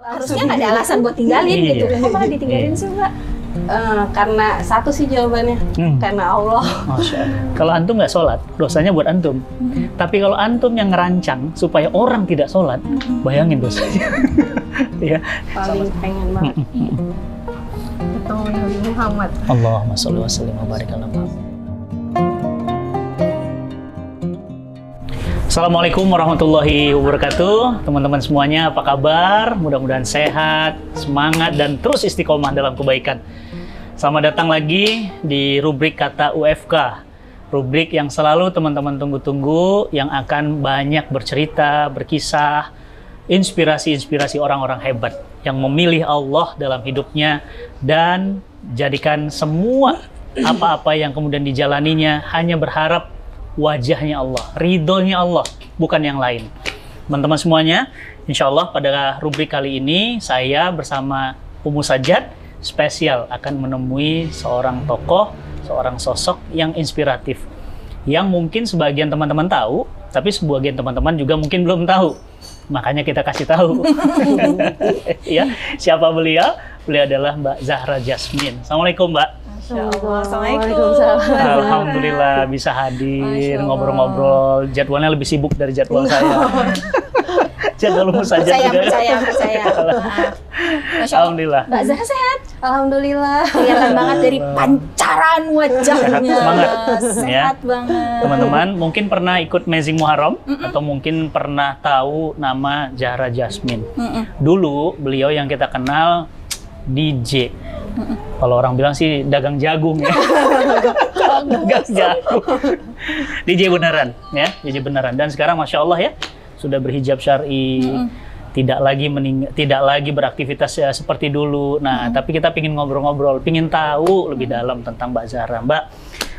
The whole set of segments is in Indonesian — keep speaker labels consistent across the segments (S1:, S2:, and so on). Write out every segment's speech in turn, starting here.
S1: Harusnya nggak ada alasan buat tinggalin gitu. Kok malah ditinggalin sih, Mbak?
S2: Karena satu sih jawabannya, karena Allah.
S3: Kalau antum nggak sholat, dosanya buat antum. Tapi kalau antum yang ngerancang supaya orang tidak sholat, bayangin dosanya. Ya.
S2: Paling pengen banget ketemu Nabi Muhammad.
S3: Allahumma sholli wa sallim wa barik ala Muhammad. Assalamualaikum warahmatullahi wabarakatuh. Teman-teman semuanya, apa kabar? Mudah-mudahan sehat, semangat, dan terus istiqomah dalam kebaikan. Selamat datang lagi di rubrik Kata UFK. Rubrik yang selalu teman-teman tunggu-tunggu, yang akan banyak bercerita, berkisah, inspirasi-inspirasi orang-orang hebat yang memilih Allah dalam hidupnya dan jadikan semua apa-apa yang kemudian dijalaninya hanya berharap wajahnya Allah, ridhonya Allah, bukan yang lain. Teman-teman semuanya, insya Allah pada rubrik kali ini saya bersama Ummu Sajjad spesial akan menemui seorang tokoh, seorang sosok yang inspiratif, yang mungkin sebagian teman-teman tahu, tapi sebagian teman-teman juga mungkin belum tahu. Makanya kita kasih tahu. Ya, siapa beliau? Beliau adalah Mbak Zahra Jasmine. Assalamualaikum, Mbak.
S2: Assalamualaikum.
S3: Alhamdulillah bisa hadir, ngobrol-ngobrol. Jadwalnya lebih sibuk dari jadwal saya. Jadwal Ummu Sajjad juga.
S1: Percaya.
S3: Alhamdulillah.
S1: Mbak Zahra sehat?
S2: Alhamdulillah.
S1: Kelihatan banget dari pancaran wajahnya.
S3: Semangat.
S1: Sehat banget.
S3: Teman-teman mungkin pernah ikut Mazing Muharram atau mungkin pernah tahu nama Zahra Jasmine. Dulu beliau yang kita kenal DJ. Kalau orang bilang sih dagang jagung ya. Dagang jagung. DJ beneran ya, DJ beneran. Dan sekarang Masya Allah ya, sudah berhijab syar'i, tidak lagi beraktivitas ya seperti dulu. Nah, tapi kita pingin ngobrol-ngobrol, pingin tahu lebih dalam tentang Mbak Zahra. Mbak,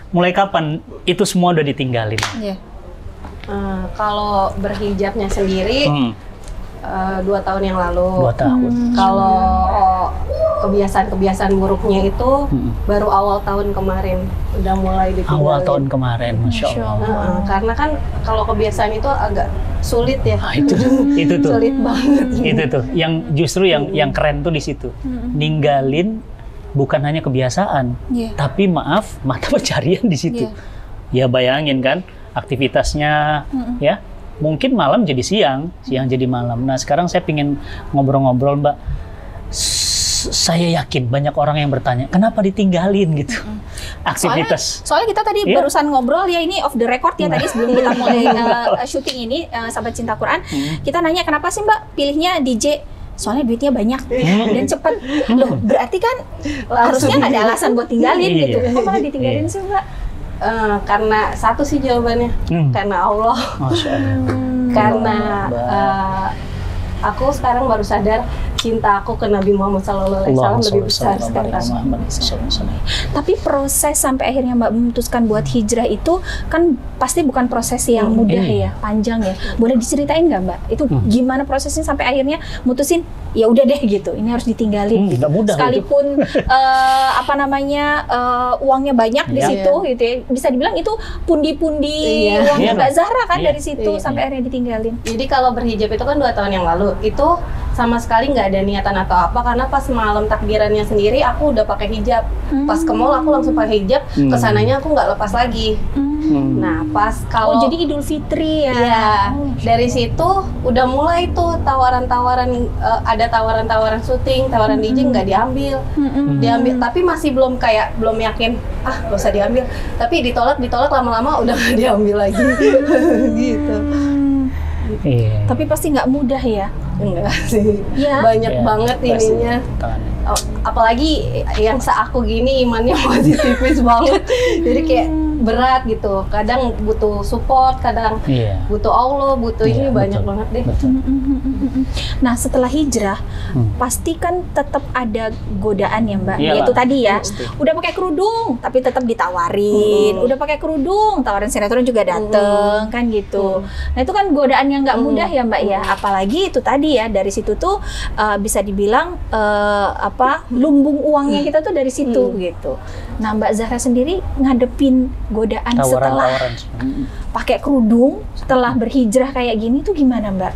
S3: mulai kapan itu semua udah ditinggalin?
S2: Kalau berhijabnya sendiri 2 tahun yang lalu.
S3: 2 tahun.
S2: Kalau kebiasaan-kebiasaan buruknya itu baru awal tahun kemarin udah mulai ditinggalin.
S3: Awal tahun kemarin, Masya Allah.
S2: Karena kan kalau kebiasaan itu agak sulit ya.
S3: Itu tuh.
S2: Sulit banget.
S3: Itu tuh. Yang justru yang keren tuh di situ. Ninggalin bukan hanya kebiasaan, tapi maaf, mata pencarian di situ. Ya bayangin kan, aktivitasnya ya. Mungkin malam jadi siang, siang jadi malam. Nah sekarang saya pingin ngobrol-ngobrol, Mbak. Saya yakin banyak orang yang bertanya, kenapa ditinggalin gitu aktivitas?
S1: Soalnya kita tadi barusan ngobrol ya, ini off the record ya tadi sebelum kita mulai syuting ini, sahabat cinta Quran. Kita nanya kenapa sih Mbak pilihnya DJ? Soalnya duitnya banyak dan cepat. Loh berarti kan harusnya nggak ada alasan buat tinggalin gitu. Kok malah ditinggalin sih Mbak?
S2: Karena satu sih jawabannya, karena Allah. Karena aku sekarang baru sadar cinta aku ke Nabi Muhammad SAW lebih besar sekarang.
S1: Tapi proses sampai akhirnya Mbak memutuskan buat hijrah itu kan pasti bukan proses yang mudah ya, panjang ya. Boleh diceritain nggak Mbak? Itu gimana prosesnya sampai akhirnya mutusin ya udah deh gitu, ini harus ditinggalin.
S3: Nggak mudah
S1: sekalipun uangnya banyak di situ gitu ya. Bisa dibilang itu pundi-pundi uangnya Mbak Zahra kan dari situ sampai akhirnya ditinggalin.
S2: Jadi kalau berhijab itu kan 2 tahun yang lalu, itu sama sekali nggak ada niatan atau apa, karena pas malam takbirannya sendiri aku udah pakai hijab. Pas ke mall aku langsung pakai hijab, kesananya aku nggak lepas lagi. Nah pas kalau
S1: jadi Idul Fitri ya.
S2: Iya, dari situ udah mulai tuh tawaran-tawaran, ada tawaran-tawaran syuting, tawaran DJ nggak diambil, tapi masih belum yakin, gak usah diambil, tapi ditolak lama-lama udah nggak diambil lagi. Gitu.
S1: Tapi pasti nggak mudah ya?
S2: Enggak sih, banyak banget ininya. Apalagi yang seaku gini imannya masih tipis banget, jadi kayak berat gitu. Kadang butuh support, kadang butuh Allah, butuh ini banyak banget deh.
S1: Nah setelah hijrah, pasti kan tetap ada godaan ya Mbak.
S3: Iyalah,
S1: yaitu tadi ya, udah pakai kerudung tapi tetap ditawarin. Udah pakai kerudung, tawaran sinetron juga dateng kan gitu. Nah itu kan godaan yang nggak mudah ya Mbak ya. Apalagi itu tadi ya, dari situ tuh bisa dibilang lumbung uangnya kita tuh dari situ gitu. Nah Mbak Zahra sendiri ngadepin godaan setelah pakai kerudung, setelah berhijrah kayak gini tuh gimana Mbak?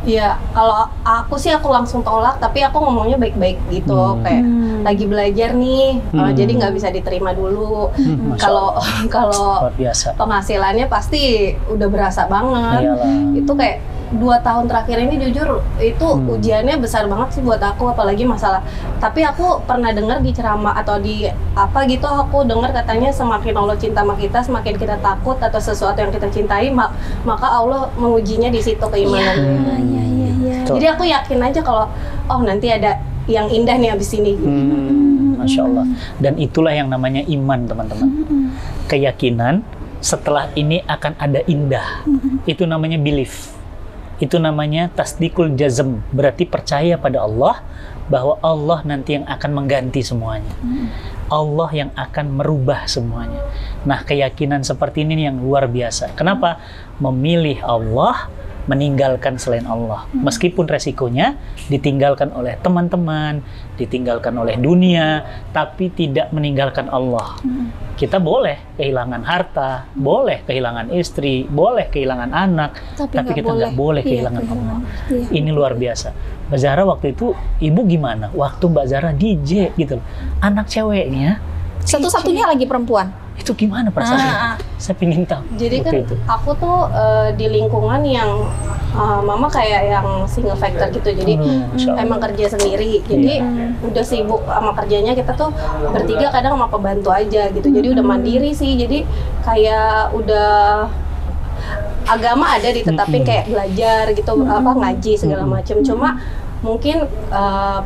S2: Iya, kalau aku sih aku langsung tolak, tapi aku ngomongnya baik-baik gitu, kayak lagi belajar nih, jadi nggak bisa diterima dulu. Kalau
S3: Luar biasa.
S2: penghasilannya pasti udah berasa banget.
S3: Iyalah.
S2: Itu kayak 2 tahun terakhir ini jujur itu ujiannya besar banget sih buat aku, apalagi masalah. Tapi aku pernah dengar di ceramah atau di apa gitu, aku dengar katanya semakin Allah cinta sama kita, semakin kita takut atas sesuatu yang kita cintai, maka Allah mengujinya di situ keimanannya.
S3: Betul.
S2: Jadi aku yakin aja kalau oh nanti ada yang indah nih abis ini.
S3: Masya Allah. Dan itulah yang namanya iman, teman-teman. Keyakinan setelah ini akan ada indah. Itu namanya belief. Itu namanya tasdikul jazm. Berarti percaya pada Allah bahwa Allah nanti yang akan mengganti semuanya. Allah yang akan merubah semuanya. Nah, keyakinan seperti ini yang luar biasa. Kenapa? Memilih Allah, meninggalkan selain Allah. Meskipun resikonya ditinggalkan oleh teman-teman, ditinggalkan oleh dunia, tapi tidak meninggalkan Allah. Kita boleh kehilangan harta, boleh kehilangan istri, boleh kehilangan anak, tapi kita nggak boleh kehilangan Allah. Ini luar biasa. Mbak Zahra waktu itu, ibu gimana? Waktu Mbak Zahra DJ gitu, anak ceweknya,
S1: Satu-satunya lagi perempuan.
S3: itu gimana perasaannya? Saya pingin tahu.
S2: Jadi kan aku tuh di lingkungan yang mama kayak yang single factor gitu, jadi emang kerja sendiri, jadi udah sibuk sama kerjanya, kita tuh bertiga kadang sama pembantu aja gitu, jadi udah mandiri sih, jadi kayak udah agama ada ditetapin kayak belajar gitu, apa ngaji segala macem, cuma mungkin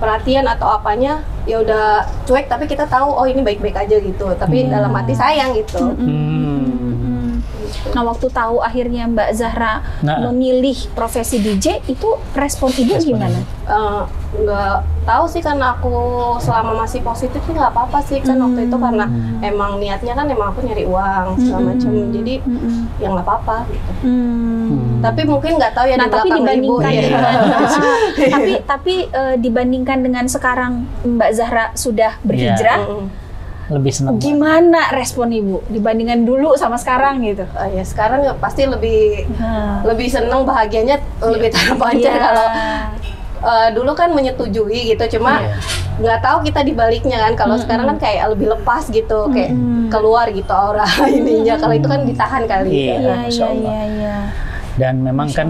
S2: perhatian atau apanya ya udah cuek, tapi kita tahu oh ini baik-baik aja gitu, tapi dalam hati sayang gitu.
S1: Nah, waktu tahu akhirnya Mbak Zahra memilih profesi DJ, itu respon ibu gimana?
S2: Nggak tahu sih, karena aku selama masih positif sih nggak apa-apa sih kan waktu itu, karena emang niatnya kan emang aku nyari uang segala macam, jadi ya nggak apa-apa gitu. Tapi mungkin nggak tahu ya di belakang ibu ya.
S1: Tapi dibandingkan dengan sekarang Mbak Zahra sudah berhijrah,
S3: lebih senang.
S1: Gimana respon ibu dibandingkan dulu sama sekarang gitu?
S2: Ya sekarang pasti lebih seneng, bahagianya lebih terpancar. Kalau dulu kan menyetujui gitu, cuma nggak tahu kita dibaliknya kan. Kalau sekarang kan kayak lebih lepas gitu, kayak keluar gitu aura ininya. Kalau itu kan ditahan kali.
S1: Iya.
S3: Dan memang kan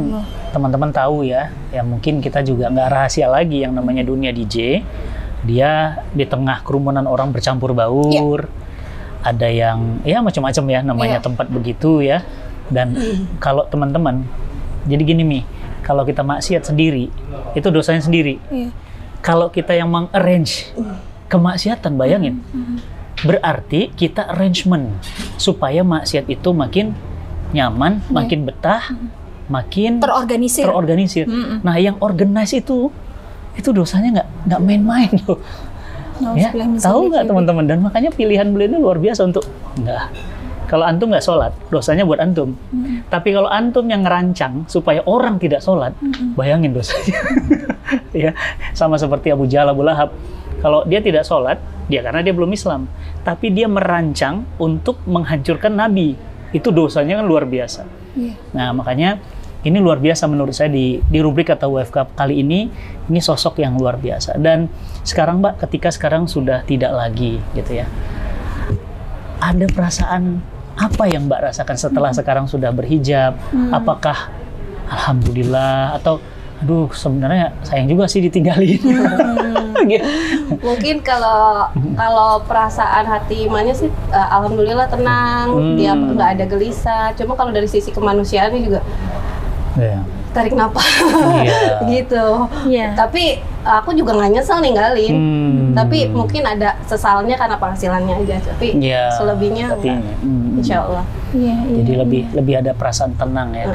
S3: teman-teman tahu ya mungkin kita juga nggak rahasia lagi yang namanya dunia DJ. Dia di tengah kerumunan orang bercampur baur, ada yang ya macam-macam ya namanya tempat begitu ya. Dan kalau teman-teman, jadi gini Mi, kalau kita maksiat sendiri, itu dosanya sendiri. Kalau kita yang meng-arrange kemaksiatan, bayangin, berarti kita arrangement supaya maksiat itu makin nyaman, makin betah, makin terorganisir. Nah, yang organize itu dosanya nggak main-main loh. Ya, tahu nggak teman-teman? Dan makanya pilihan beliau ini luar biasa untuk kalau antum nggak sholat, dosanya buat antum. Tapi kalau antum yang ngerancang supaya orang tidak sholat, bayangin dosanya. Ya, sama seperti Abu Jahal, Abu Lahab. Kalau dia tidak sholat, karena dia belum Islam, tapi dia merancang untuk menghancurkan Nabi. Itu dosanya kan luar biasa. Nah, makanya ini luar biasa menurut saya di rubrik kata WFK kali ini sosok yang luar biasa. Dan sekarang Mbak, ketika sekarang sudah tidak lagi gitu ya, ada perasaan apa yang Mbak rasakan setelah sekarang sudah berhijab? Apakah alhamdulillah atau aduh sebenarnya sayang juga sih ditinggalin?
S2: Mungkin kalau perasaan hati imannya sih alhamdulillah tenang, dia nggak ada gelisah. Cuma kalau dari sisi kemanusiaannya juga tarik napas gitu. Tapi aku juga nggak nyesel ninggalin. Tapi mungkin ada sesalnya karena penghasilannya aja. Tapi selebihnya insya Allah.
S3: Jadi lebih ada perasaan tenang ya.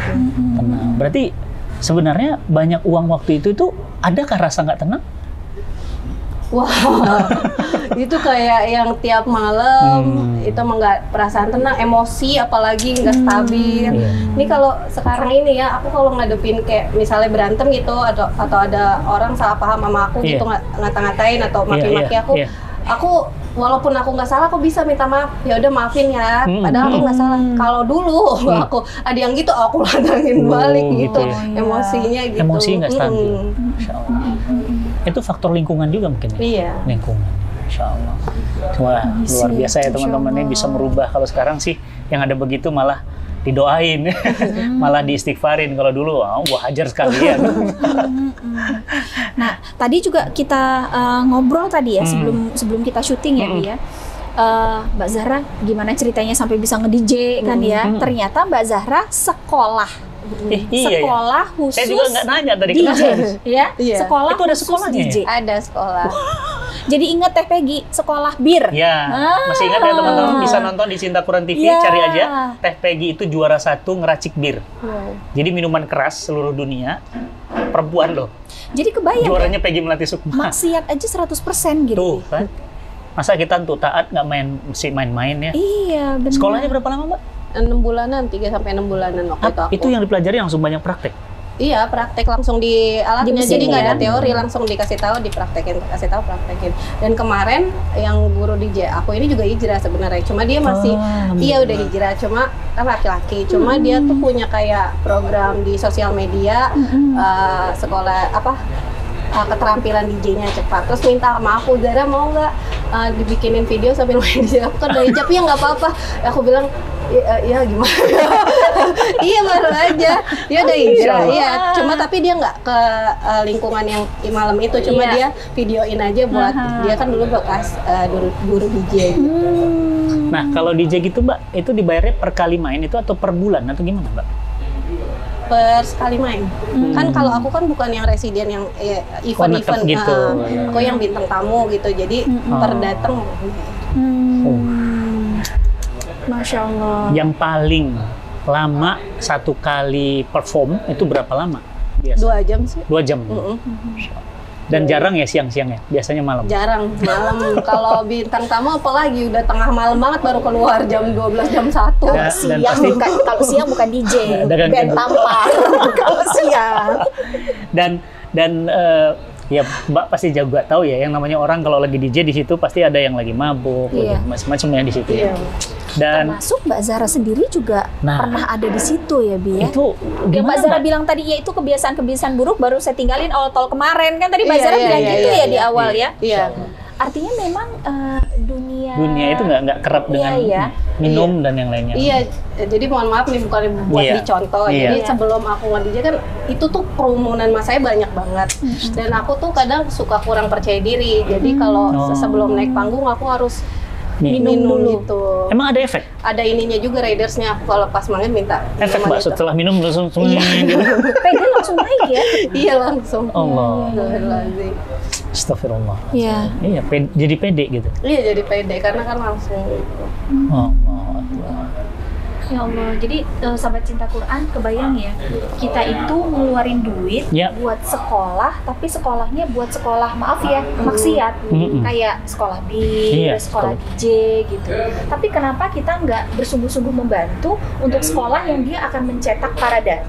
S3: Tenang. Berarti sebenarnya banyak uang waktu itu adakah rasa nggak tenang?
S2: Wah, itu kayak yang tiap malam itu emang nggak perasaan tenang, emosi apalagi nggak stabil. Ini kalau sekarang ini ya, aku kalau ngadepin kayak misalnya berantem gitu atau ada orang salah paham sama aku gitu ngata-ngatain atau maki-maki aku walaupun aku nggak salah, aku bisa minta maaf. Ya udah maafin ya. Padahal aku nggak salah. Kalau dulu aku ada yang gitu, aku lantangin balik gitu. Emosinya gitu.
S3: Emosi nggak stabil. Masya Allah. Itu faktor lingkungan juga mungkin ya?
S2: Iya.
S3: Lingkungan. Masya Allah. Wah, luar biasa ya teman-teman ini bisa merubah. Kalau sekarang sih yang ada begitu malah didoain, malah diistighfarin. Kalau dulu, wah hajar sekalian.
S1: Nah, tadi juga kita ngobrol tadi ya sebelum kita syuting ya, Bi ya. Mbak Zahra gimana ceritanya sampai bisa nge-DJ kan ya? Ternyata Mbak Zahra sekolah. Sekolah khusus.
S3: Saya juga nggak nanya tadi
S1: DJ,
S3: kenapa.
S1: ya? Sekolah
S3: itu ada
S1: khusus
S3: sekolahnya
S1: DJ.
S3: ya?
S2: Ada sekolah.
S1: Jadi ingat Teh Peggy, sekolah bir.
S3: Ya, masih ingat ya teman-teman, bisa nonton di Cinta Quran TV, cari aja Teh Peggy itu juara 1 ngeracik bir. Jadi minuman keras seluruh dunia, perempuan loh.
S1: Jadi kebayang
S3: juaranya Peggy Melati Sukma.
S1: Maksiat aja 100% gitu.
S3: Tuh kan. Masa kita untuk taat nggak main-main ya?
S1: Iya, benar.
S3: Sekolahnya berapa lama, Mbak?
S2: 6 bulanan, 3-6 bulanan waktu itu aku.
S3: Itu yang dipelajari langsung banyak praktek?
S2: Iya, praktek langsung di alatnya,
S1: Di
S2: jadi nggak ada
S1: ya?
S2: teori, langsung dikasih tahu, dipraktekin, kasih tahu, praktekin. Dan kemarin yang guru DJ aku ini juga hijrah sebenarnya, cuma dia masih, iya udah hijrah, cuma kan laki-laki, cuma dia tuh punya kayak program di sosial media, sekolah apa, keterampilan DJ-nya cepat. Terus minta sama aku, Zara mau nggak dibikinin video sambil main DJ? Aku kan udah hijab, ya nggak apa-apa. Aku bilang, iya gimana? Iya baru aja, dia udah hijrah, iya. Cuma tapi dia nggak ke lingkungan yang malam itu, cuma dia videoin aja buat dia kan dulu bekas guru DJ. Gitu.
S3: Nah kalau DJ gitu Mbak, itu dibayarnya per kali main itu atau per bulan atau gimana Mbak?
S2: Per sekali main. Kan kalau aku kan bukan yang residen yang event-event
S3: gitu.
S2: Aku yang bintang tamu gitu. Jadi per datang.
S1: Masya Allah.
S3: Yang paling lama satu kali perform itu berapa lama? Biasa?
S2: 2 jam sih.
S3: 2 jam. Dan jarang ya siang-siang ya? Biasanya malam?
S2: Jarang, malam. Kalau bintang tamu apalagi udah tengah malam banget baru keluar jam 12, jam 1.
S1: Kalau siang bukan DJ, band tampar. Kalau siang.
S3: Dan ya Mbak pasti juga tahu ya, yang namanya orang kalau lagi DJ di situ pasti ada yang lagi mabuk, macam-macam ya di situ ya. Dan
S1: termasuk Mbak Zahra sendiri juga pernah ada di situ ya, Bi ya.
S3: Itu
S1: yang Mbak Zahra bilang tadi, ya itu kebiasaan-kebiasaan buruk baru saya tinggalin awal tahun kemarin kan tadi Mbak Zahra bilang gitu ya di awal ya.
S2: Iya.
S1: Artinya memang
S3: dunia itu nggak kerap dengan minum dan yang lainnya.
S2: Iya, jadi mohon maaf nih bukan buat dicontoh. Jadi sebelum aku nge-DJ kan itu tuh kerumunan mas saya banyak banget. Dan aku tuh kadang suka kurang percaya diri. Jadi kalau sebelum naik panggung aku harus minum dulu gitu.
S3: Emang ada efek?
S2: Ada ininya juga ridersnya. Aku kalau pas main minta.
S3: Efek Mbak setelah minum langsung gitu.
S1: Pede langsung naik ya?
S2: Iya langsung.
S3: Allah. Astagfirullah.
S1: Iya.
S3: Iya, jadi pede gitu.
S2: Iya jadi pede karena kan langsung.
S1: Ya Allah, jadi sahabat Cinta Quran kebayang ya, kita itu ngeluarin duit buat sekolah, tapi sekolahnya buat sekolah maksiat, kayak sekolah bir, sekolah DJ gitu. Tapi kenapa kita nggak bersungguh-sungguh membantu untuk sekolah yang dia akan mencetak para dai,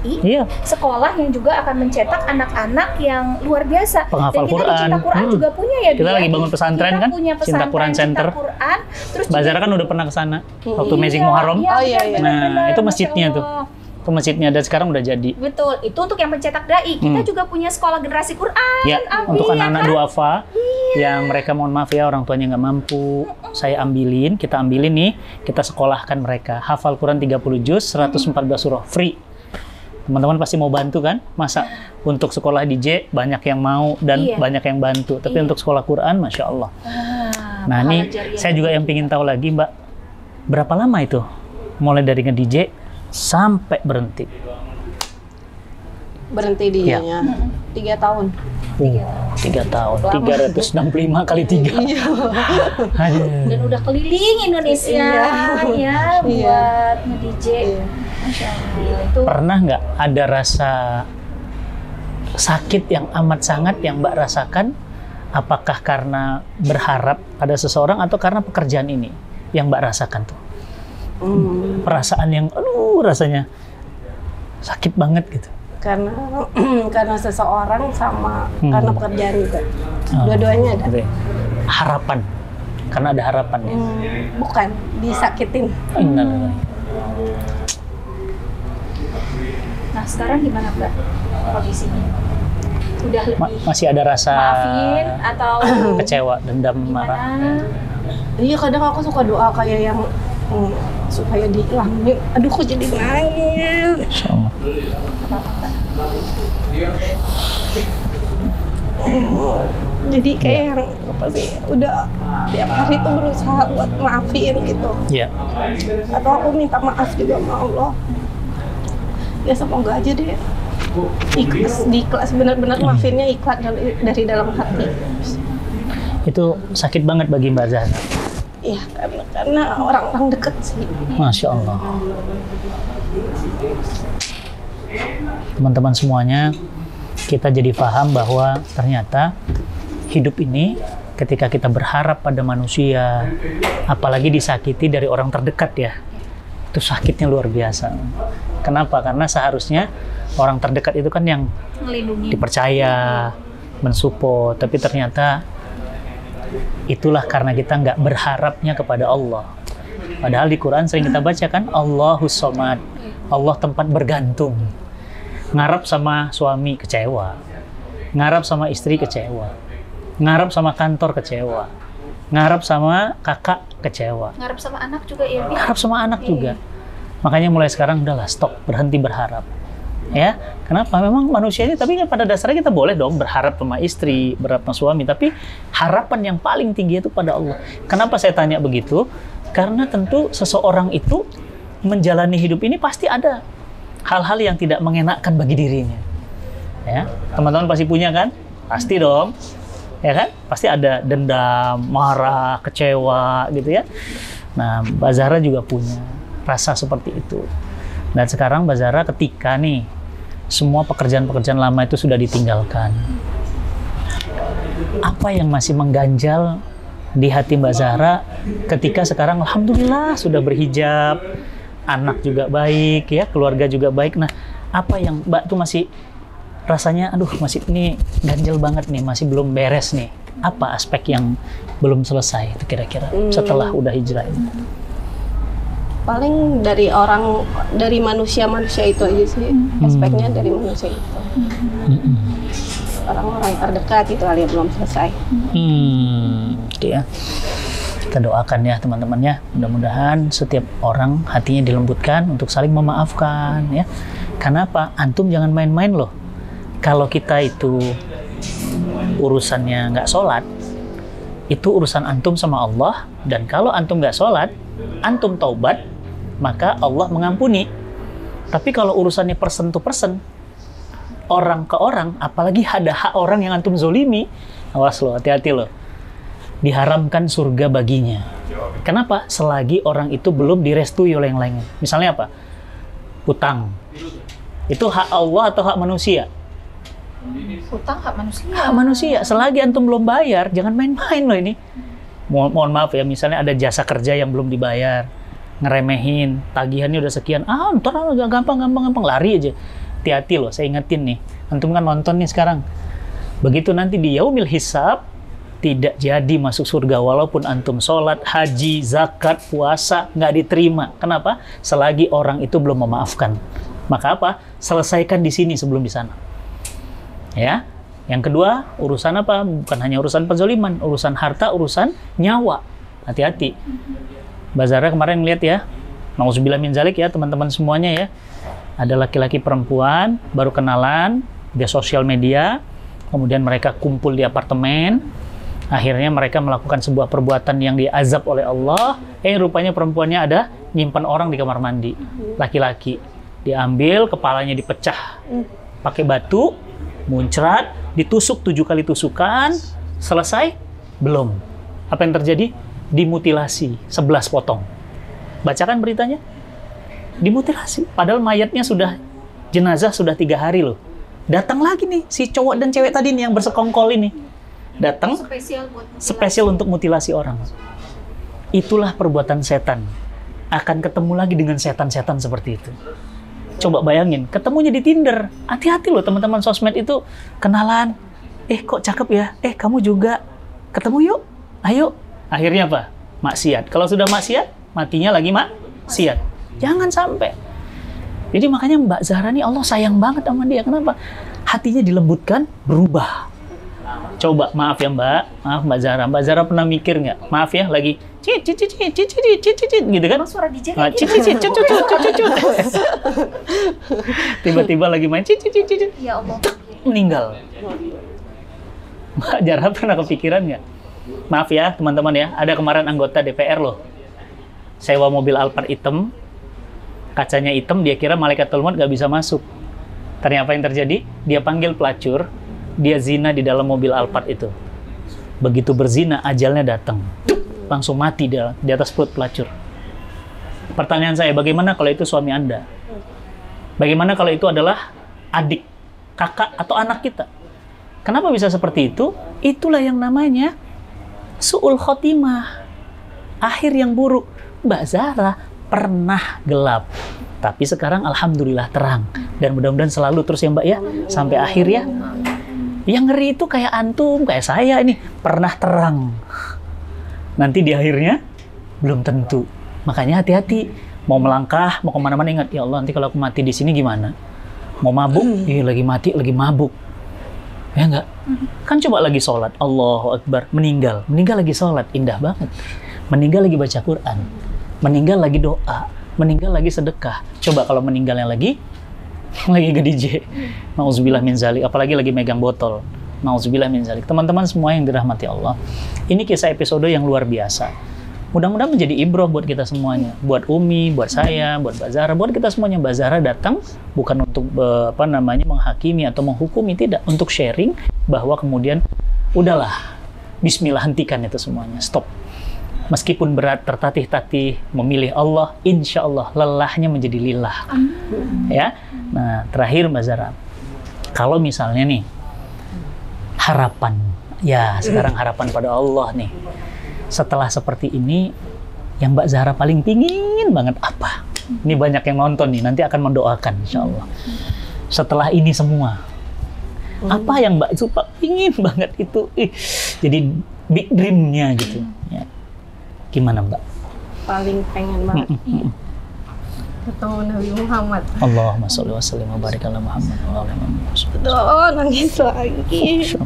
S1: sekolah yang juga akan mencetak anak-anak yang luar biasa.
S3: Penghafal
S1: Dan kita
S3: Quran.
S1: di Cinta Quran juga punya ya.
S3: Kita lagi bangun pesantren kan?
S1: Punya
S3: Cinta Quran Center.
S1: Terus
S3: Mbak Zahra kan udah pernah ke sana waktu Magic Muharram. Nah, itu masjidnya tuh. Itu masjidnya dan sekarang udah jadi.
S1: Betul, itu untuk yang mencetak dai. Kita juga punya sekolah generasi Quran.
S3: Ya, untuk anak-anak duafa yang mereka mohon maaf ya orang tuanya nggak mampu, kita ambilin nih, kita sekolahkan mereka. Hafal Quran 30 juz, 114 surah, free. Teman-teman pasti mau bantu kan? Masa untuk sekolah DJ banyak yang mau dan banyak yang bantu. Tapi untuk sekolah Quran, Masya Allah. Nah ini saya juga yang pingin tahu lagi Mbak, berapa lama itu? Mulai dari nge-DJ sampai berhenti?
S2: Berhenti DJ-nya 3 tahun.
S3: 3 tahun, 365 kali 3.
S1: Dan udah keliling Indonesia ya buat nge-DJ. Masya Allah. Itu
S3: pernah nggak ada rasa sakit yang amat sangat yang Mbak rasakan? Apakah karena berharap ada seseorang atau karena pekerjaan ini yang Mbak rasakan tuh? Perasaan yang rasanya sakit banget gitu.
S2: Karena seseorang sama karena pekerjaan juga. Dua-duanya ada.
S3: Harapan karena ada harapan ya.
S2: Bukan, disakitin.
S3: Innalillahi.
S1: Nah sekarang gimana Mbak kondisinya? Udah lebih
S3: Masih ada rasa
S1: maafin atau
S3: kecewa, dendam, marah.
S1: gimana?
S2: Iya, kadang aku suka doa kayak yang supaya dihilangin. Aduh, kok jadi nangis.
S3: Insyaallah.
S2: Jadi kayak yang apa sih, udah tiap hari tuh berusaha buat maafin gitu.
S3: Iya.
S2: Atau aku minta maaf juga sama Allah. Ya semoga aja deh ikhlas, benar-benar maafinnya ikhlas dari dalam hati.
S3: Itu sakit banget bagi Mbak Zahra.
S2: Iya, karena orang-orang dekat sih.
S3: Masya Allah. Teman-teman semuanya, kita jadi paham bahwa ternyata hidup ini ketika kita berharap pada manusia, apalagi disakiti dari orang terdekat ya, itu sakitnya luar biasa. Kenapa? Karena seharusnya orang terdekat itu kan yang
S1: Ngelindungin.
S3: dipercaya, mensupport, tapi ternyata itulah karena kita nggak berharapnya kepada Allah. Padahal di Quran sering kita baca kan, Allahus Somad, Allah tempat bergantung. Ngarap sama suami kecewa, ngarap sama istri kecewa, ngarap sama kantor kecewa, ngarap sama kakak kecewa,
S1: Ngarep sama anak juga ya Bi?
S3: ngarap sama anak juga. Makanya mulai sekarang udahlah stop, berhenti berharap. Ya, kenapa? Memang manusia ini, tapi kan pada dasarnya kita boleh dong berharap sama istri, berharap sama suami, tapi harapan yang paling tinggi itu pada Allah. Kenapa saya tanya begitu? Karena tentu seseorang itu menjalani hidup ini pasti ada hal-hal yang tidak mengenakkan bagi dirinya. Ya, teman-teman pasti punya kan? Pasti dong. Ya kan? Pasti ada dendam, marah, kecewa gitu ya. Nah, Mbak Zahra juga punya rasa seperti itu. Dan sekarang Mbak Zahra ketika nih semua pekerjaan-pekerjaan lama itu sudah ditinggalkan, apa yang masih mengganjal di hati Mbak Zahra ketika sekarang alhamdulillah sudah berhijab, anak juga baik ya, keluarga juga baik. Nah, apa yang Mbak tuh masih rasanya aduh masih ini ganjel banget nih, masih belum beres nih? Apa aspek yang belum selesai itu kira-kira setelah udah hijrah ini?
S2: Paling dari manusia itu aja sih, aspeknya dari manusia itu. Orang-orang terdekat itu hal yang belum selesai.
S3: Gitu ya. Kita doakan ya teman-teman ya, mudah-mudahan setiap orang hatinya dilembutkan untuk saling memaafkan ya. Karena apa? Antum jangan main-main loh. Kalau kita itu urusannya nggak sholat, itu urusan antum sama Allah. Dan kalau antum nggak sholat, antum taubat, maka Allah mengampuni. Tapi kalau urusannya person to person, orang ke orang, apalagi ada hak orang yang antum zolimi, awas loh, hati-hati loh. Diharamkan surga baginya. Kenapa? Selagi orang itu belum direstui oleh yang lainnya. Misalnya apa? Utang. Itu hak Allah atau hak manusia?
S1: Utang hak manusia.
S3: Hak manusia. Selagi antum belum bayar, jangan main-main loh ini. Mohon maaf ya, misalnya ada jasa kerja yang belum dibayar, ngeremehin, tagihannya udah sekian, ntar gampang lari aja. Hati-hati loh, saya ingetin nih. Antum kan nonton nih sekarang. Begitu nanti di yaumil hisab, tidak jadi masuk surga walaupun antum sholat, haji, zakat, puasa, nggak diterima. Kenapa? Selagi orang itu belum memaafkan. Maka apa? Selesaikan di sini sebelum di sana. Ya. Yang kedua, urusan apa? Bukan hanya urusan penzoliman, urusan harta, urusan nyawa. Hati-hati. Mbak Zahra kemarin lihat ya, nauzubillah min zalik ya teman-teman semuanya ya. Ada laki-laki perempuan, baru kenalan, di sosial media, kemudian mereka kumpul di apartemen, akhirnya mereka melakukan sebuah perbuatan yang diazab oleh Allah. Rupanya perempuannya ada nyimpan orang di kamar mandi, laki-laki. Diambil, kepalanya dipecah pakai batu, muncrat, ditusuk 7 kali tusukan, selesai? Belum. Apa yang terjadi? Dimutilasi, 11 potong. Bacakan beritanya. Dimutilasi. Padahal mayatnya sudah, jenazah sudah 3 hari loh. Datang lagi nih, si cowok dan cewek tadi nih yang bersekongkol ini. Datang, spesial untuk mutilasi orang. Itulah perbuatan setan. Akan ketemu lagi dengan setan-setan seperti itu. Coba bayangin, ketemunya di Tinder. Hati-hati loh teman-teman sosmed itu, kenalan. Kok cakep ya? Kamu juga. Ketemu yuk, ayo. akhirnya apa? Maksiat. Kalau sudah maksiat, matinya lagi maksiat. Jangan sampai. Jadi makanya Mbak Zahra nih Allah sayang banget sama dia. Kenapa? Hatinya dilembutkan, berubah. Coba, maaf ya Mbak, maaf Mbak Zahra. Mbak Zahra pernah mikir nggak? Maaf ya, lagi cit gitu kan?
S1: Suara DJ
S3: Nah,
S1: kayak gitu.
S3: Tiba-tiba lagi main cit.
S1: Ya Allah.
S3: Meninggal. Mbak Zahra pernah kepikiran nggak? Maaf ya teman-teman ya, ada kemarin anggota DPR loh. Sewa mobil Alphard hitam, kacanya hitam, dia kira malaikatul maut nggak bisa masuk. Ternyata apa yang terjadi? Dia panggil pelacur, dia zina di dalam mobil Alphard itu. Begitu berzina, ajalnya datang. Langsung mati di atas perut pelacur. Pertanyaan saya, bagaimana kalau itu suami Anda? Bagaimana kalau itu adalah adik, kakak, atau anak kita? Kenapa bisa seperti itu? Itulah yang namanya su'ul khotimah. Akhir yang buruk. Mbak Zahra pernah gelap, tapi sekarang alhamdulillah terang. Dan mudah-mudahan selalu terus ya Mbak ya, sampai akhir ya. Yang ngeri itu kayak antum, kayak saya ini, pernah terang. Nanti di akhirnya, belum tentu. Makanya hati-hati. Mau melangkah, mau kemana-mana ingat, ya Allah nanti kalau aku mati di sini gimana? Mau mabuk? Lagi mati, lagi mabuk. Ya enggak? Kan coba lagi sholat, Allahu Akbar, meninggal lagi sholat, indah banget. Meninggal lagi baca Quran, meninggal lagi doa, meninggal lagi sedekah. Coba kalau meninggalnya lagi nge-DJ, nauzubillah min zalik, apalagi lagi megang botol, nauzubillah min zalik. Teman-teman semua yang dirahmati Allah, ini kisah episode yang luar biasa. Mudah-mudahan menjadi ibroh buat kita semuanya, buat Umi, buat saya, buat Mbak Zahra, buat kita semuanya. Mbak Zahra datang bukan untuk menghakimi atau menghukumi, tidak, untuk sharing bahwa kemudian udahlah, bismillah, hentikan itu semuanya, stop. Meskipun berat, tertatih-tatih, memilih Allah, insya Allah lelahnya menjadi lillah. Ya, nah terakhir Mbak Zahra, kalau misalnya nih harapan, ya sekarang harapan pada Allah nih. Setelah seperti ini, yang Mbak Zahra paling pingin banget apa? Ini banyak yang nonton nih, nanti akan mendoakan insya Allah. Setelah ini semua, apa yang Mbak Zupa pingin banget itu? Jadi big dream-nya gitu. Ya. Gimana Mbak?
S2: Paling pengen banget ketemu Nabi Muhammad.
S3: Allahumma sholli wa sallim wa barik ala Muhammad.
S2: Doa nangis lagi.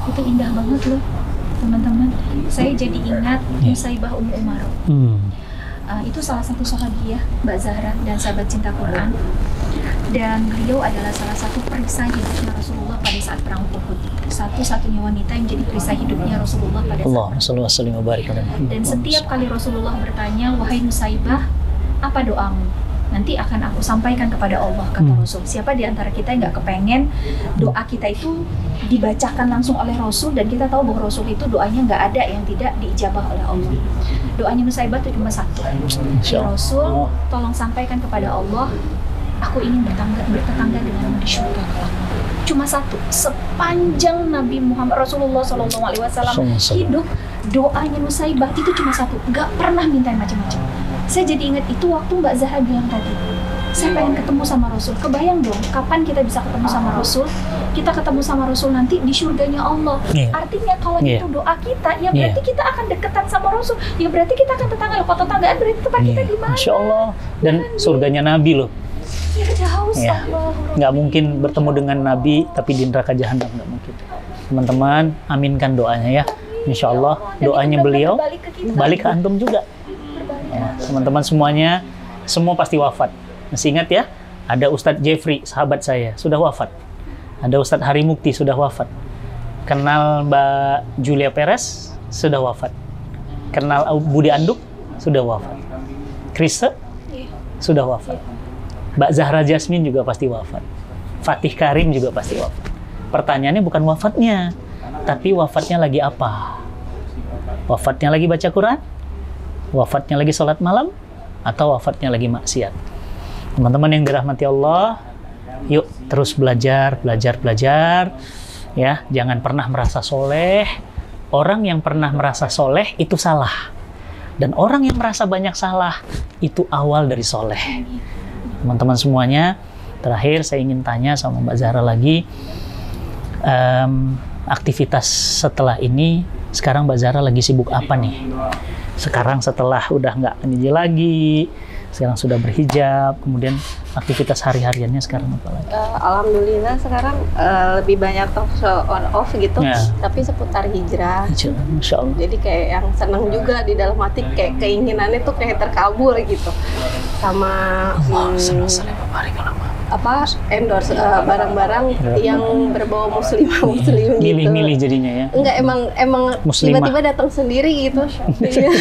S1: Itu indah banget loh, teman-teman. Saya jadi ingat Nusaibah Ummu Umaroh. Itu salah satu sahabiah Mbak Zahra dan sahabat cinta Quran. Dan beliau adalah salah satu perisai hidupnya Rasulullah pada saat perang Uhud. Satu-satunya wanita yang jadi perisai hidupnya Rasulullah pada saat
S3: Allahumma sholli wa sallim wa barik ala Muhammad.
S1: Dan setiap kali Rasulullah bertanya, wahai Nusaibah, apa doamu? Nanti akan aku sampaikan kepada Allah, kata Rasul. Siapa di antara kita yang nggak kepengen doa kita itu dibacakan langsung oleh Rasul, dan kita tahu bahwa Rasul itu doanya nggak ada yang tidak diijabah oleh Allah. Doanya Nusaibah itu cuma satu. Ya Rasul, tolong sampaikan kepada Allah, aku ingin bertetangga denganmu di surga. Cuma satu. Sepanjang Nabi Muhammad Rasulullah SAW hidup, doanya Nusaibah itu cuma satu. Nggak pernah minta yang macam-macam. Saya jadi ingat itu waktu Mbak Zahra bilang tadi, saya pengen ketemu sama Rasul. Kebayang dong, kapan kita bisa ketemu sama Rasul? Kita ketemu sama Rasul nanti di surganya Allah. Artinya kalau itu doa kita, ya berarti kita akan deketan sama Rasul. Ya berarti kita akan tetangga. Kalau tetanggaan berarti tempat kita di mana?
S3: Insya Allah. Dan surganya Nabi loh.
S1: Ya jauh,
S3: nggak mungkin bertemu dengan Nabi tapi di neraka jahanam, nggak mungkin. Teman-teman, aminkan doanya ya. Insya Allah doanya beliau balik ke antum juga. Ya, teman-teman semuanya, semua pasti wafat. Masih ingat ya? Ada Ustadz Jeffrey, sahabat saya, sudah wafat. Ada Ustadz Hari Mukti, sudah wafat. Kenal Mbak Julia Perez, sudah wafat. Kenal Budi Anduk, sudah wafat. Krista, sudah wafat. Mbak Zahra Jasmine juga pasti wafat. Fatih Karim juga pasti wafat. Pertanyaannya bukan wafatnya, tapi wafatnya lagi apa? Wafatnya lagi baca Quran? Wafatnya lagi sholat malam? Atau wafatnya lagi maksiat? Teman-teman yang dirahmati Allah, yuk terus belajar. Ya, jangan pernah merasa soleh. Orang yang pernah merasa soleh itu salah. Dan orang yang merasa banyak salah itu awal dari soleh. Teman-teman semuanya, terakhir saya ingin tanya sama Mbak Zahra lagi, aktivitas setelah ini sekarang Mbak Zahra lagi sibuk apa nih? Sekarang setelah udah nggak penjiji lagi, sekarang sudah berhijab, kemudian aktivitas hari-hariannya sekarang apa lagi?
S2: Alhamdulillah sekarang lebih banyak talk show on off gitu,
S3: Ya.
S2: tapi seputar hijrah.
S3: Masya Allah.
S2: Jadi kayak yang seneng juga di dalam hati, kayak keinginannya tuh kayak terkabul gitu. Sama apa endorse barang-barang yang berbau muslimah muslim gitu.
S3: Milih-milih jadinya ya.
S2: Enggak, emang
S3: Muslimah.
S2: tiba-tiba datang sendiri gitu. Iya.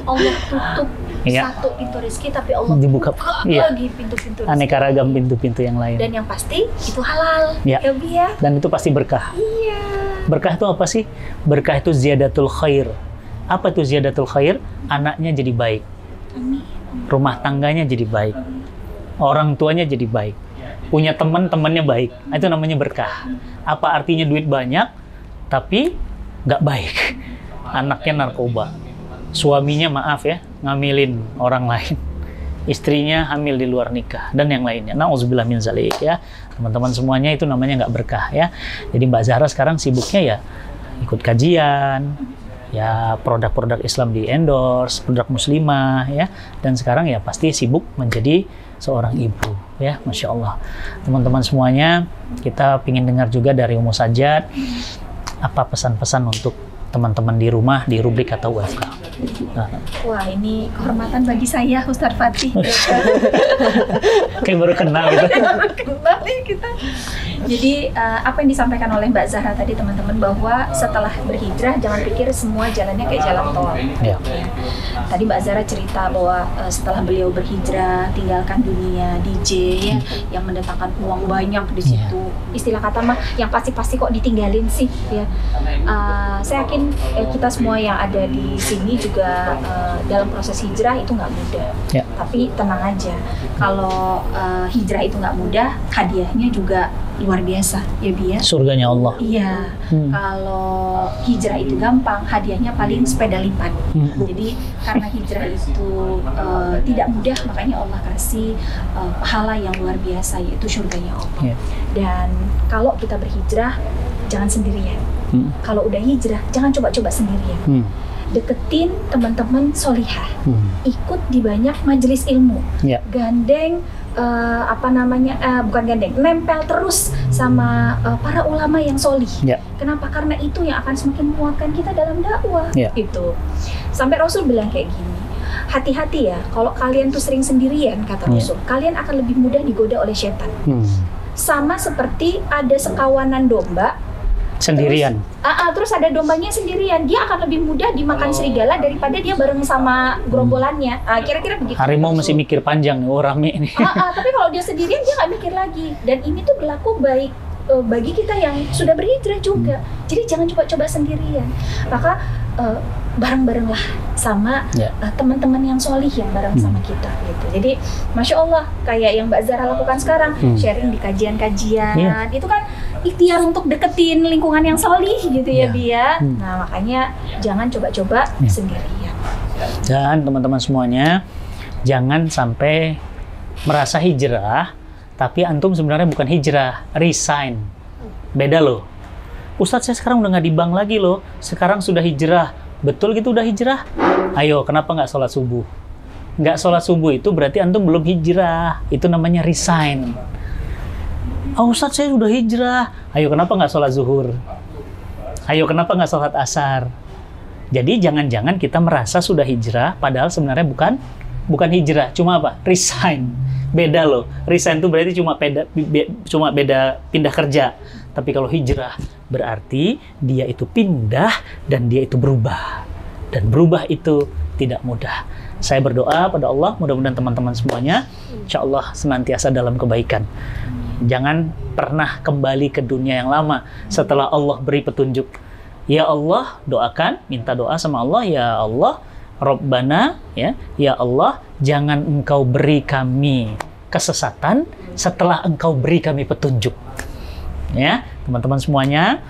S1: Allah tutup
S3: Iya.
S1: satu pintu rezeki, tapi Allah
S3: Dibuka.
S1: buka
S3: Iya.
S1: lagi pintu-pintu rezeki.
S3: Aneka ragam pintu-pintu yang lain.
S1: Dan yang pasti itu halal.
S3: Ya.
S1: Ya, Bi, ya.
S3: Dan itu pasti berkah.
S1: Iya.
S3: Berkah itu apa sih? Berkah itu ziyadatul khair. Apa itu ziyadatul khair? Anaknya jadi baik.
S1: Amin.
S3: Rumah tangganya jadi baik. Orang tuanya jadi baik. Punya teman-temannya baik. Itu namanya berkah. Apa artinya duit banyak, tapi nggak baik? Anaknya narkoba. Suaminya maaf ya, ngamilin orang lain. Istrinya hamil di luar nikah. Dan yang lainnya. Na'udzubillah min zalik ya. Teman-teman semuanya itu namanya nggak berkah ya. Jadi Mbak Zahra sekarang sibuknya ya ikut kajian, ya produk-produk Islam di endorse, produk muslimah ya, dan sekarang ya pasti sibuk menjadi seorang ibu ya, Masya Allah. Teman-teman semuanya, kita ingin dengar juga dari Ummu Sajjad apa pesan-pesan untuk teman-teman di rumah di rubrik Kata UFK.
S1: Wah, ini kehormatan bagi saya, Ustadz Fatih.
S3: Kayak baru kenal gitu.
S1: Kenal nih kita. Jadi apa yang disampaikan oleh Mbak Zahra tadi, teman-teman, bahwa setelah berhijrah jangan pikir semua jalannya kayak jalan tol.
S3: Ya.
S1: Tadi Mbak Zahra cerita bahwa setelah beliau berhijrah, tinggalkan dunia DJ ya, yang mendatangkan uang banyak di situ. Istilah kata mah yang pasti-pasti kok ditinggalin sih ya. Saya yakin kita semua yang ada di sini juga dalam proses hijrah itu nggak mudah.
S3: Ya.
S1: Tapi tenang aja, kalau hijrah itu nggak mudah, hadiahnya juga luar biasa ya Bi ya.
S3: Surganya Allah.
S1: Iya, kalau hijrah itu gampang, hadiahnya paling sepeda lipat. Jadi karena hijrah itu tidak mudah, makanya Allah kasih pahala yang luar biasa, yaitu surganya Allah.
S3: Ya.
S1: Dan kalau kita berhijrah, jangan sendirian. Kalau udah hijrah, jangan coba-coba sendirian. Deketin teman-teman solihah, ikut di banyak majelis ilmu,
S3: Ya.
S1: gandeng bukan gandeng, nempel terus sama para ulama yang solih.
S3: Ya.
S1: Kenapa? Karena itu yang akan semakin menguatkan kita dalam dakwah.
S3: Ya.
S1: Itu sampai Rasul bilang kayak gini, hati-hati ya kalau kalian tuh sering sendirian, kata Rasul, kalian akan lebih mudah digoda oleh setan. Sama seperti ada sekawanan domba
S3: Sendirian.
S1: terus ada dombanya sendirian, dia akan lebih mudah dimakan serigala daripada dia bareng sama gerombolannya. Kira-kira begitu.
S3: Harimau mesti mikir panjang nih, oh rame nih.
S1: Tapi kalau dia sendirian dia nggak mikir lagi. Dan ini tuh berlaku baik bagi kita yang sudah berhijrah juga. Jadi jangan coba-coba sendirian. Maka bareng-barenglah sama teman-teman yang solih yang bareng sama kita gitu. Jadi Masya Allah, kayak yang Mbak Zahra lakukan sekarang, sharing di kajian-kajian, itu kan ikhtiar untuk deketin lingkungan yang solih gitu ya Bia. Nah makanya jangan coba-coba sendirian.
S3: Dan teman-teman semuanya, jangan sampai merasa hijrah, tapi antum sebenarnya bukan hijrah, resign. Beda loh. Ustadz, saya sekarang udah nggak di bank lagi loh, sekarang sudah hijrah. Betul gitu udah hijrah? Ayo, kenapa nggak sholat subuh? Nggak sholat subuh itu berarti antum belum hijrah. Itu namanya resign. Ustadz, saya udah hijrah. Ayo, kenapa nggak sholat zuhur? Ayo, kenapa nggak sholat asar? Jadi jangan-jangan kita merasa sudah hijrah, padahal sebenarnya bukan hijrah. Cuma apa? Resign. Beda loh. Resign itu berarti cuma beda pindah kerja. Tapi kalau hijrah berarti dia itu pindah dan dia itu berubah. Dan berubah itu tidak mudah. Saya berdoa pada Allah, mudah-mudahan teman-teman semuanya insya Allah senantiasa dalam kebaikan. Jangan pernah kembali ke dunia yang lama setelah Allah beri petunjuk. Ya Allah, doakan, minta doa sama Allah, ya Allah, Rabbana, ya Allah, jangan Engkau beri kami kesesatan setelah Engkau beri kami petunjuk. Ya, teman-teman semuanya.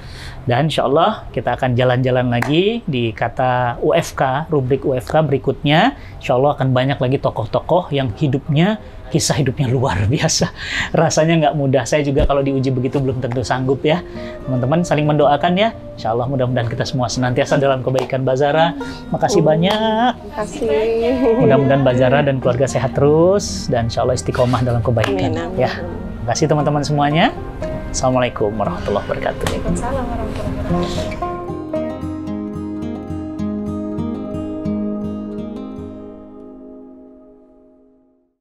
S3: Dan insya Allah kita akan jalan-jalan lagi di Kata UFK, rubrik UFK berikutnya. Insya Allah akan banyak lagi tokoh-tokoh yang hidupnya kisah hidupnya luar biasa. Rasanya nggak mudah. Saya juga kalau diuji begitu belum tentu sanggup ya. Teman-teman saling mendoakan ya. Insya Allah mudah-mudahan kita semua senantiasa dalam kebaikan. Mbak Zara, makasih banyak.
S2: Kasih.
S3: Mudah-mudahan Mbak Zara dan keluarga sehat terus dan insya Allah istiqomah dalam kebaikan.
S2: Amin, amin.
S3: Ya, terima kasih teman-teman semuanya. Assalamualaikum warahmatullahi wabarakatuh.
S2: Waalaikumsalam warahmatullahi wabarakatuh.